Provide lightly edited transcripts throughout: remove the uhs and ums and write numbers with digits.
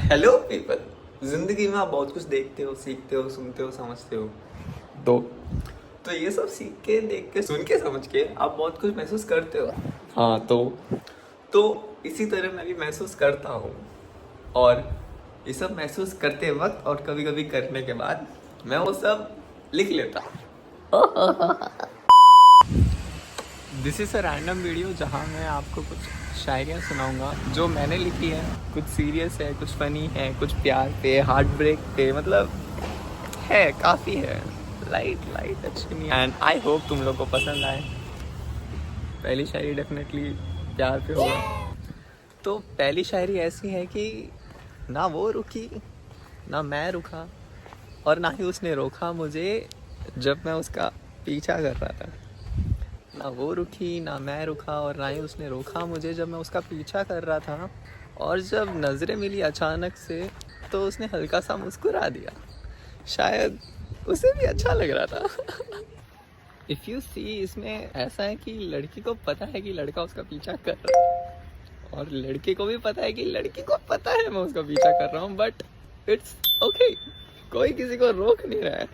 Hello people, जिंदगी में आप बहुत कुछ देखते हो, सीखते हो, सुनते हो, समझते हो। तो तो ये सब सीख के, देख के, सुन के, समझ के आप बहुत कुछ महसूस करते हो। हाँ, तो इसी तरह मैं भी महसूस करता हूँ। और ये सब महसूस करते वक्त और कभी कभी करने के बाद मैं वो सब लिख लेता हूँ। This is a random video जहाँ मैं आपको कुछ शायरियाँ सुनाऊंगा जो मैंने लिखी है। कुछ सीरियस है, कुछ फ़नी है, कुछ प्यार पे, हार्ट ब्रेक पे, मतलब है, काफ़ी है। लाइट लाइट अच्छी नहीं, एंड आई होप तुम लोग को पसंद आए। पहली शायरी डेफिनेटली प्यार पे होगा। तो पहली शायरी ऐसी है कि ना वो रुकी, ना मैं रुका, और ना ही उसने रोका मुझे जब मैं उसका पीछा कर रहा था। ना वो रुकी, ना मैं रुका, और ना ही उसने रोका मुझे जब मैं उसका पीछा कर रहा था। और जब नज़रें मिली अचानक से तो उसने हल्का सा मुस्कुरा दिया। शायद उसे भी अच्छा लग रहा था। इफ़ यू सी, इसमें ऐसा है कि लड़की को पता है कि लड़का उसका पीछा कर रहा है, और लड़के को भी पता है कि लड़की को पता है मैं उसका पीछा कर रहा हूँ, बट इट्स ओके। कोई किसी को रोक नहीं रहा है।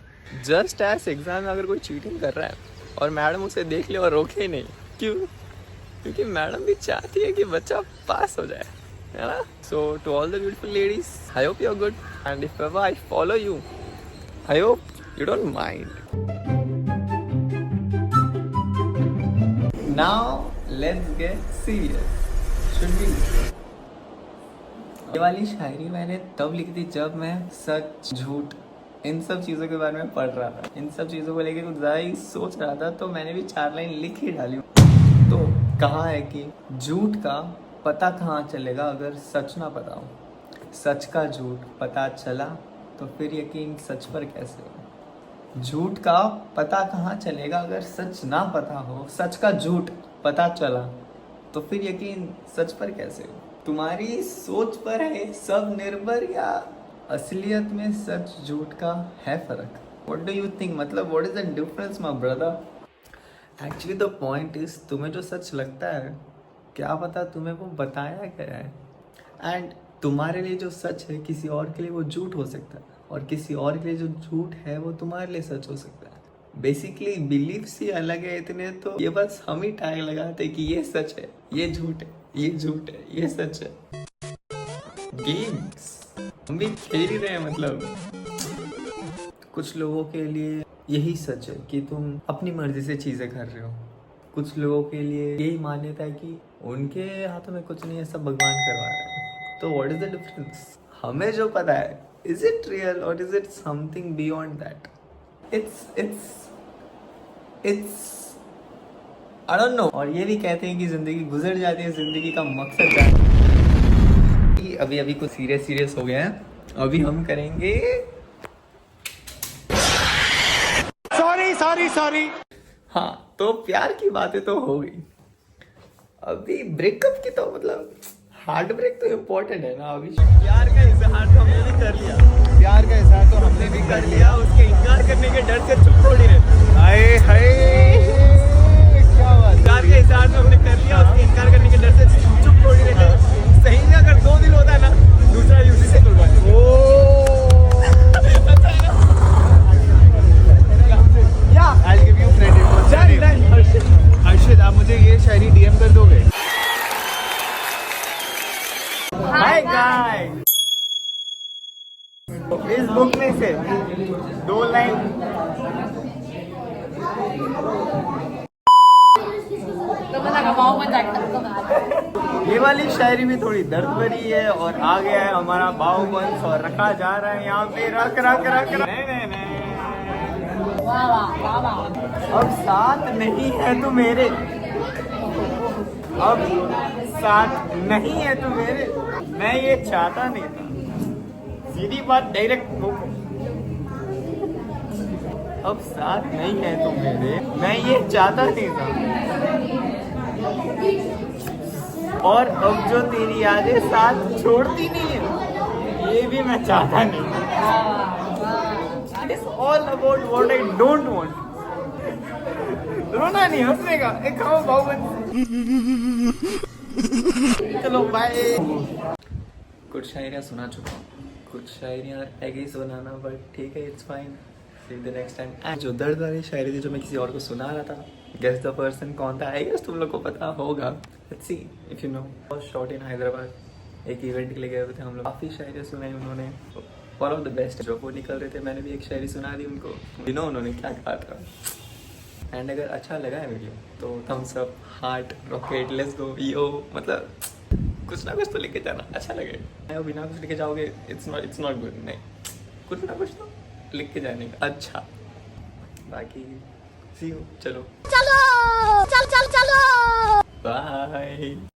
जस्ट एज एग्जाम में अगर कोई चीटिंग कर रहा है और मैडम उसे देख ले और रोके नहीं, क्यों? क्योंकि मैडम भी चाहती है कि बच्चा पास हो जाए, है ना? So to all the beautiful ladies, I hope you are good, and if ever I follow you, I hope you don't mind. Now let's get serious, should be. ये वाली शायरी मैंने तब लिखी थी जब मैं सच, झूठ, इन सब चीज़ों के बारे में पढ़ रहा था। इन सब चीज़ों को लेकर कुछ ज़्यादा ही सोच रहा था, तो मैंने भी 4 लाइन लिख ही डाली। तो कहा है कि झूठ का पता कहाँ चलेगा अगर सच ना पता हो, सच का झूठ पता चला तो फिर यकीन सच पर कैसे हो। झूठ का पता कहाँ चलेगा अगर सच ना पता हो, सच का झूठ पता चला तो फिर यकीन सच पर कैसे हो। तुम्हारी सोच पर है सब निर्भर, या असलियत में सच झूठ का है फर्क? What do you think? मतलब what is the difference my brother? Actually the point is, तुम्हें जो सच लगता है क्या पता तुम्हें वो बताया गया है, एंड तुम्हारे लिए जो सच है किसी और के लिए वो झूठ हो सकता है, और किसी और के लिए जो झूठ है वो तुम्हारे लिए सच हो सकता है। बेसिकली बिलीव्स ही अलग है इतने, तो ये बस हम ही टैग लगाते कि ये सच है, ये झूठ है, ये झूठ है, ये सच है। गेम्स हम भी खेल ही रहे हैं। मतलब कुछ लोगों के लिए यही सच है कि तुम अपनी मर्जी से चीज़ें कर रहे हो। कुछ लोगों के लिए यही मान्यता है कि उनके हाथों में कुछ नहीं है, सब भगवान करवा रहे हैं। तो व्हाट इज द डिफरेंस? हमें जो पता है, इज इट रियल और is it something beyond that? It's I don't know. और ये भी कहते हैं कि जिंदगी गुजर जाती है, जिंदगी का मकसद जाती है। अभी अभी कुछ सीरियस हो गया है। अभी हम करेंगे सॉरी। हाँ, तो प्यार की बातें तो हो गई। अभी ब्रेकअप की तो मतलब हार्ट ब्रेक तो इम्पोर्टेंट है ना। अभी प्यार का इजहार तो हमने भी कर लिया, उसके इनकार करने के डर से चुप थोड़ी रहते। हाय हाय, क्या बात। प्यार का इजहार तो हमने कर लिया, उसके इनकार करने के डर से चुप थोड़ी रहते। सही में अगर 2 दिल होता है ना, दूसरा यूसी से खुलवा दे। I'll give you credit. What's your name? हर्षित, आप मुझे ये शायरी DM कर दोगे? हाय गाइस, इस बुक में से 2 लाइन ये वाली शायरी भी थोड़ी दर्द भरी है, और आ गया है हमारा बाहुबंस और रखा जा रहा है यहाँ पे रख। नहीं। अब साथ नहीं है तू मेरे, अब साथ नहीं है तू मेरे, मैं ये चाहता नहीं था। सीधी बात, डायरेक्ट। अब साथ नहीं है तू मेरे, मैं ये चाहता नहीं था, और अब जो तेरी यादें साथ छोड़ती नहीं है, ये भी मैं चाहता नहीं। It's all about what I don't want. रोना नहीं, हंसने का। एक खाओ बाहुबली। चलो बाय। कुछ शायरियाँ सुना चुका हूँ, कुछ शायरियाँ आगे सुनाना, बट ठीक है, it's fine, see the next time. जो दर्द वाली शायरी थी जो मैं किसी और को सुना रहा था, गेस द पर्सन कौन था, आई गेस तुम लोग को पता होगा, let's see if you know. Shot in Hyderabad, एक इवेंट के लिए गए हुए थे हम लोग, काफ़ी शायरी सुनाई उन्होंने, वन ऑफ द बेस्ट। जब वो निकल रहे थे मैंने भी एक शायरी सुना दी उनको, यू नो उन्होंने क्या कहा था। एंड अगर अच्छा लगा है वीडियो तो thumbs up, heart, rocket, let's go, yo, मतलब कुछ ना कुछ तो लेके जाना, अच्छा लगे। बिना कुछ लेके जाओगे इट्स नॉट गुड, नहीं, कुछ ना कुछ तो लिख के जाने का अच्छा। बाकी सी यू, चलो चलो, चल चल चलो, बाय।